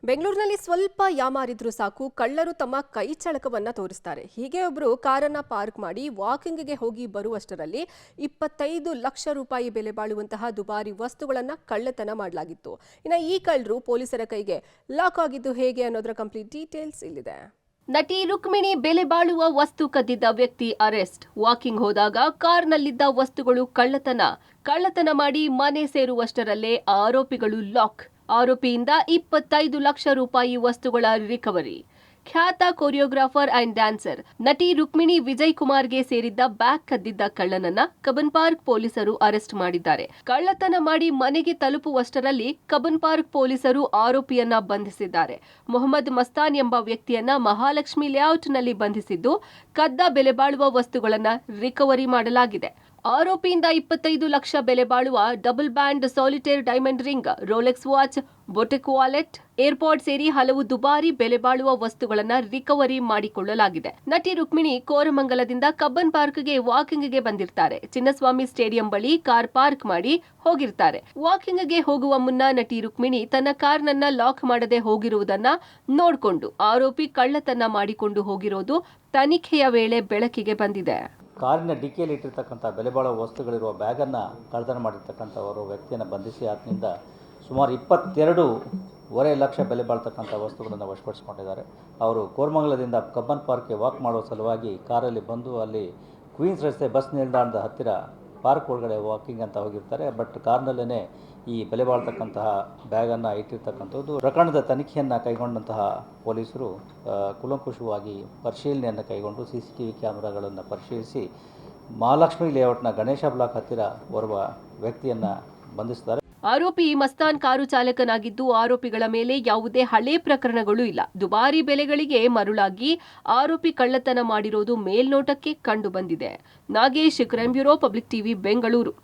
ಬೆಂಗಳೂರಿನಲ್ಲಿ ಸ್ವಲ್ಪ ಯಾಮಾರಿದ್ರು ಸಾಕು ಕಳ್ಳರು ತಮ್ಮ ಕೈ ಚಳಕವನ್ನ ತೋರಿಸ್ತಾರೆ. ಹೀಗೆ ಒಬ್ರು ಕಾರನ್ನ ಪಾರ್ಕ್ ಮಾಡಿ ವಾಕಿಂಗ್ಗೆ ಹೋಗಿ ಬರುವಷ್ಟರಲ್ಲಿ 25 ಲಕ್ಷ ರೂಪಾಯಿ ಬೆಲೆ ಬಾಳುವಂತಹ ದುಬಾರಿ ವಸ್ತುಗಳನ್ನ ಕಳ್ಳತನ ಮಾಡಲಾಗಿತ್ತು. ಇನ್ನು ಈ ಕಳ್ಳರು ಪೊಲೀಸರ ಕೈಗೆ ಲಾಕ್ ಆಗಿದ್ದು ಹೇಗೆ ಅನ್ನೋದರ ಕಂಪ್ಲೀಟ್ ಡೀಟೇಲ್ಸ್ ಇಲ್ಲಿದೆ. ನಟಿ ರುಕ್ಮಿಣಿ ಬೆಲೆ ಬಾಳುವ ವಸ್ತು ಕದ್ದಿದ್ದ ವ್ಯಕ್ತಿ ಅರೆಸ್ಟ್. ವಾಕಿಂಗ್ ಹೋದಾಗ ಕಾರ್ನಲ್ಲಿದ್ದ ವಸ್ತುಗಳು ಕಳ್ಳತನ ಮಾಡಿ ಮನೆ ಸೇರುವಷ್ಟರಲ್ಲೇ ಆರೋಪಿಗಳು ಲಾಕ್. ಆರೋಪಿಯಿಂದ 25 ಲಕ್ಷ ರೂಪಾಯಿ ವಸ್ತುಗಳ ರಿಕವರಿ. ಖ್ಯಾತ ಕೊರಿಯೋಗ್ರಾಫರ್ ಅಂಡ್ ಡ್ಯಾನ್ಸರ್ ನಟಿ ರುಕ್ಮಿಣಿ ವಿಜಯ್ ಕುಮಾರ್ಗೆ ಸೇರಿದ್ದ ಬ್ಯಾಗ್ ಕದ್ದಿದ್ದ ಕಳ್ಳನನ್ನ ಕಬ್ಬನ್ ಪಾರ್ಕ್ ಪೊಲೀಸರು ಅರೆಸ್ಟ್ ಮಾಡಿದ್ದಾರೆ. ಕಳ್ಳತನ ಮಾಡಿ ಮನೆಗೆ ತಲುಪುವಷ್ಟರಲ್ಲಿ ಕಬ್ಬನ್ ಪಾರ್ಕ್ ಪೊಲೀಸರು ಆರೋಪಿಯನ್ನ ಬಂಧಿಸಿದ್ದಾರೆ. ಮೊಹಮ್ಮದ್ ಮಸ್ತಾನ್ ಎಂಬ ವ್ಯಕ್ತಿಯನ್ನ ಮಹಾಲಕ್ಷ್ಮಿ ಲೇಔಟ್ನಲ್ಲಿ ಬಂಧಿಸಿದ್ದು, ಕದ್ದ ಬೆಲೆ ಬಾಳುವ ವಸ್ತುಗಳನ್ನ ರಿಕವರಿ ಮಾಡಲಾಗಿದೆ. ಆರೋಪಿಯಿಂದ 25 ಲಕ್ಷ ಬೆಲೆ ಬಾಳುವ double band solitaire diamond ring, Rolex watch, ಬೊಟೆಕ್ ವಾಲೆಟ್, ಏರ್ಪಾಡ್ ಸೇರಿ ಹಲವು ದುಬಾರಿ ಬೆಲೆ ಬಾಳುವ ವಸ್ತುಗಳನ್ನ ರಿಕವರಿ ಮಾಡಿಕೊಳ್ಳಲಾಗಿದೆ. ನಟಿ ರುಕ್ಮಿಣಿ ಕೋರಮಂಗಲದಿಂದ ಕಬ್ಬನ್ ಪಾರ್ಕ್ಗೆ ವಾಕಿಂಗ್ಗೆ ಬಂದಿರ್ತಾರೆ. ಚಿನ್ನಸ್ವಾಮಿ ಸ್ಟೇಡಿಯಂ ಬಳಿ ಕಾರ್ ಪಾರ್ಕ್ ಮಾಡಿ ಹೋಗಿರ್ತಾರೆ. ವಾಕಿಂಗ್ಗೆ ಹೋಗುವ ಮುನ್ನ ನಟಿ ರುಕ್ಮಿಣಿ ತನ್ನ ಕಾರ್ನನ್ನ ಲಾಕ್ ಮಾಡದೆ ಹೋಗಿರುವುದನ್ನ ನೋಡಿಕೊಂಡು ಆರೋಪಿ ಕಳ್ಳತನ ಮಾಡಿಕೊಂಡು ಹೋಗಿರೋದು ತನಿಖೆಯ ವೇಳೆ ಬೆಳಕಿಗೆ ಬಂದಿದೆ. ಕಾರಿನ ಡಿಕ್ಕಿಯಲ್ಲಿ ಇಟ್ಟಿರ್ತಕ್ಕಂಥ ಬೆಲೆ ಬಾಳುವ ವಸ್ತುಗಳಿರುವ ಬ್ಯಾಗನ್ನು ಕಳ್ಳತನ ಮಾಡಿರ್ತಕ್ಕಂಥವರು ವ್ಯಕ್ತಿಯನ್ನು ಬಂಧಿಸಿ ಆತನಿಂದ ಸುಮಾರು 22.5 ಲಕ್ಷ ಬೆಲೆ ಬಾಳ್ತಕ್ಕಂಥ ವಸ್ತುಗಳನ್ನು ವಶಪಡಿಸಿಕೊಂಡಿದ್ದಾರೆ. ಅವರು ಕೋರಮಂಗಲದಿಂದ ಕಬ್ಬನ್ ಪಾರ್ಕ್ಗೆ ವಾಕ್ ಮಾಡುವ ಸಲುವಾಗಿ ಕಾರಲ್ಲಿ ಬಂದು ಅಲ್ಲಿ ಕ್ವೀನ್ಸ್ ರಸ್ತೆ ಬಸ್ ನಿಲ್ದಾಣದ ಹತ್ತಿರ ಪಾರ್ಕ್ ಒಳಗಡೆ ವಾಕಿಂಗ್ ಅಂತ ಹೋಗಿರ್ತಾರೆ. ಬಟ್ ಕಾರ್ನಲ್ಲೇ ಈ ಬೆಲೆ ಬಾಳ್ತಕ್ಕಂತಹ ಬ್ಯಾಗನ್ನು ಇಟ್ಟಿರ್ತಕ್ಕಂಥದ್ದು. ಪ್ರಕರಣದ ತನಿಖೆಯನ್ನು ಕೈಗೊಂಡಂತಹ ಪೊಲೀಸರು ಕೂಲಂಕುಷವಾಗಿ ಪರಿಶೀಲನೆಯನ್ನು ಕೈಗೊಂಡು CCTV ಕ್ಯಾಮೆರಾಗಳನ್ನು ಪರಿಶೀಲಿಸಿ ಮಹಾಲಕ್ಷ್ಮಿ ಲೇಔಟ್ನ ಗಣೇಶ ಬ್ಲಾಕ್ ಹತ್ತಿರ ಓರ್ವ ವ್ಯಕ್ತಿಯನ್ನು ಬಂಧಿಸಿದ್ದಾರೆ. ಆರೋಪಿ ಮಸ್ತಾನ್ ಕಾರು ಚಾಲಕನಾಗಿದ್ದು, ಆರೋಪಿಗಳ ಮೇಲೆ ಯಾವುದೇ ಹಳೆ ಪ್ರಕರಣಗಳು ಇಲ್ಲ. ದುಬಾರಿ ಬೆಲೆಗಳಿಗೆ ಮರುಳಾಗಿ ಆರೋಪಿ ಕಳ್ಳತನ ಮಾಡಿರೋದು ಮೇಲ್ನೋಟಕ್ಕೆ ಕಂಡು ಬಂದಿದೆ. Nagesh, crime bureau, public TV, Bengaluru.